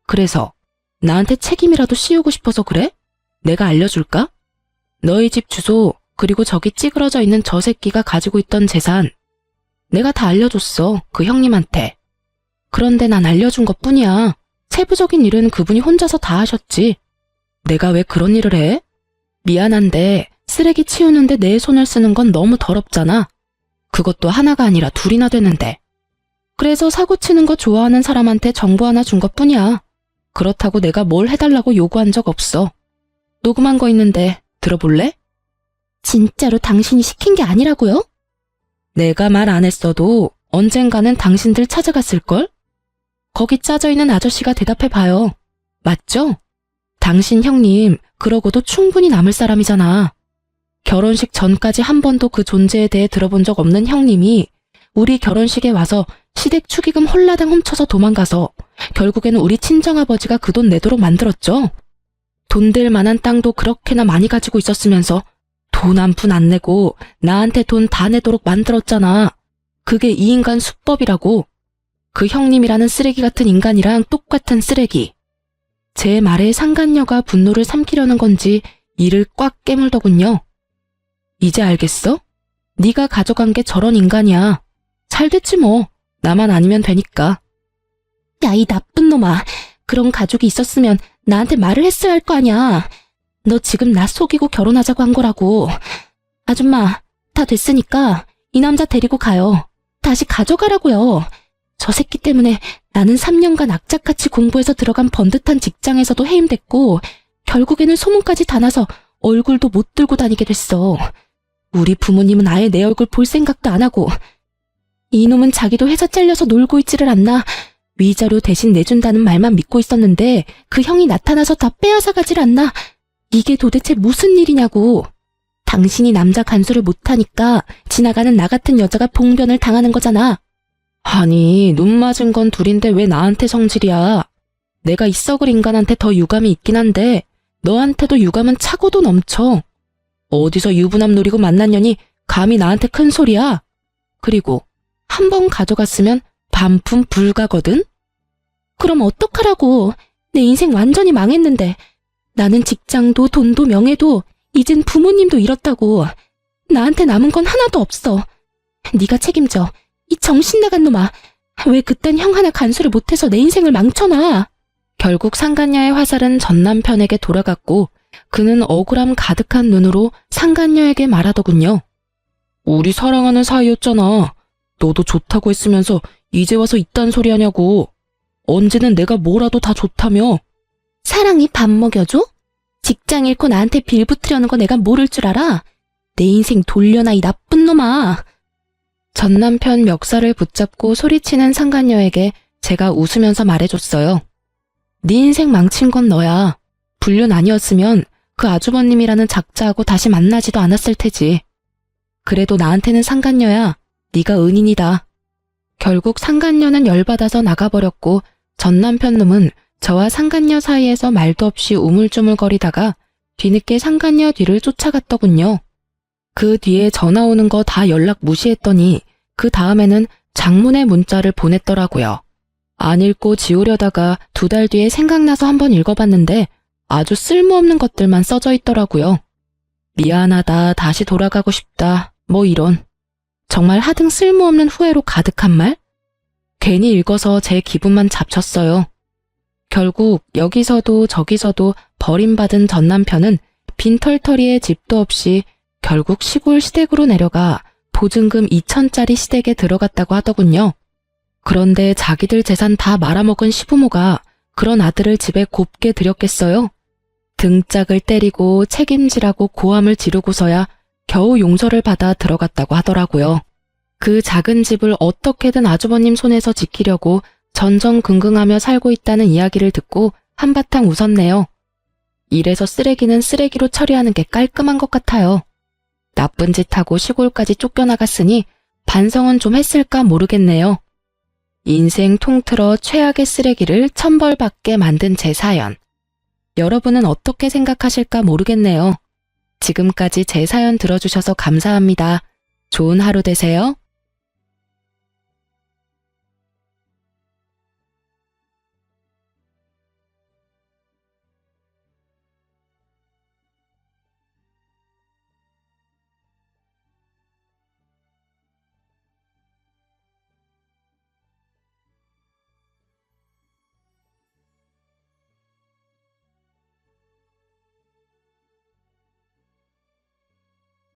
그래서 나한테 책임이라도 씌우고 싶어서 그래? 내가 알려줄까? 너희 집 주소 그리고 저기 찌그러져 있는 저 새끼가 가지고 있던 재산 내가 다 알려줬어, 그 형님한테. 그런데 난 알려준 것뿐이야. 세부적인 일은 그분이 혼자서 다 하셨지. 내가 왜 그런 일을 해? 미안한데 쓰레기 치우는데 내 손을 쓰는 건 너무 더럽잖아. 그것도 하나가 아니라 둘이나 되는데. 그래서 사고 치는 거 좋아하는 사람한테 정보 하나 준 것뿐이야. 그렇다고 내가 뭘 해달라고 요구한 적 없어. 녹음한 거 있는데 들어볼래? 진짜로 당신이 시킨 게 아니라고요? 내가 말 안 했어도 언젠가는 당신들 찾아갔을걸? 거기 짜져있는 아저씨가 대답해봐요. 맞죠? 당신 형님 그러고도 충분히 남을 사람이잖아. 결혼식 전까지 한 번도 그 존재에 대해 들어본 적 없는 형님이 우리 결혼식에 와서 시댁 축의금 홀라당 훔쳐서 도망가서 결국에는 우리 친정아버지가 그 돈 내도록 만들었죠. 돈 될 만한 땅도 그렇게나 많이 가지고 있었으면서 돈 한 푼 안 내고 나한테 돈 다 내도록 만들었잖아. 그게 이 인간 수법이라고. 그 형님이라는 쓰레기 같은 인간이랑 똑같은 쓰레기. 제 말에 상간녀가 분노를 삼키려는 건지 이를 꽉 깨물더군요. 이제 알겠어? 네가 가져간 게 저런 인간이야. 잘 됐지 뭐. 나만 아니면 되니까. 야, 이 나쁜 놈아. 그런 가족이 있었으면 나한테 말을 했어야 할 거 아니야. 너 지금 나 속이고 결혼하자고 한 거라고. 아줌마, 다 됐으니까 이 남자 데리고 가요. 다시 가져가라고요. 저 새끼 때문에 나는 3년간 악착같이 공부해서 들어간 번듯한 직장에서도 해임됐고 결국에는 소문까지 다 나서 얼굴도 못 들고 다니게 됐어. 우리 부모님은 아예 내 얼굴 볼 생각도 안 하고. 이놈은 자기도 회사 잘려서 놀고 있지를 않나. 위자료 대신 내준다는 말만 믿고 있었는데 그 형이 나타나서 다 빼앗아 가질 않나. 이게 도대체 무슨 일이냐고. 당신이 남자 간수를 못하니까 지나가는 나 같은 여자가 봉변을 당하는 거잖아. 아니, 눈 맞은 건 둘인데 왜 나한테 성질이야. 내가 이 썩을 인간한테 더 유감이 있긴 한데 너한테도 유감은 차고도 넘쳐. 어디서 유부남 노리고 만난 년이 감히 나한테 큰 소리야. 그리고 한 번 가져갔으면 반품 불가거든? 그럼 어떡하라고. 내 인생 완전히 망했는데. 나는 직장도 돈도 명예도 이젠 부모님도 잃었다고. 나한테 남은 건 하나도 없어. 네가 책임져. 이 정신 나간 놈아. 왜 그딴 형 하나 간수를 못해서 내 인생을 망쳐놔. 결국 상간녀의 화살은 전 남편에게 돌아갔고 그는 억울함 가득한 눈으로 상간녀에게 말하더군요. 우리 사랑하는 사이였잖아. 너도 좋다고 했으면서 이제 와서 이딴 소리 하냐고. 언제는 내가 뭐라도 다 좋다며. 사랑이 밥 먹여줘? 직장 잃고 나한테 빌붙으려는 거 내가 모를 줄 알아? 내 인생 돌려놔 이 나쁜 놈아. 전 남편 멱살을 붙잡고 소리치는 상간녀에게 제가 웃으면서 말해줬어요. 네 인생 망친 건 너야. 불륜 아니었으면 그 아주버님이라는 작자하고 다시 만나지도 않았을 테지. 그래도 나한테는 상간녀야. 네가 은인이다. 결국 상간녀는 열받아서 나가버렸고 전 남편 놈은 저와 상간녀 사이에서 말도 없이 우물쭈물거리다가 뒤늦게 상간녀 뒤를 쫓아갔더군요. 그 뒤에 전화 오는 거 다 연락 무시했더니 그 다음에는 장문의 문자를 보냈더라고요. 안 읽고 지우려다가 2달 뒤에 생각나서 한번 읽어봤는데 아주 쓸모없는 것들만 써져 있더라고요. 미안하다, 다시 돌아가고 싶다, 뭐 이런. 정말 하등 쓸모없는 후회로 가득한 말? 괜히 읽어서 제 기분만 잡쳤어요. 결국 여기서도 저기서도 버림받은 전 남편은 빈털터리에 집도 없이 결국 시골 시댁으로 내려가 보증금 2천짜리 시댁에 들어갔다고 하더군요. 그런데 자기들 재산 다 말아먹은 시부모가 그런 아들을 집에 곱게 들였겠어요? 등짝을 때리고 책임지라고 고함을 지르고서야 겨우 용서를 받아 들어갔다고 하더라고요. 그 작은 집을 어떻게든 아주버님 손에서 지키려고 전전긍긍하며 살고 있다는 이야기를 듣고 한바탕 웃었네요. 이래서 쓰레기는 쓰레기로 처리하는 게 깔끔한 것 같아요. 나쁜 짓 하고 시골까지 쫓겨나갔으니 반성은 좀 했을까 모르겠네요. 인생 통틀어 최악의 쓰레기를 천벌받게 만든 제 사연. 여러분은 어떻게 생각하실까 모르겠네요. 지금까지 제 사연 들어주셔서 감사합니다. 좋은 하루 되세요.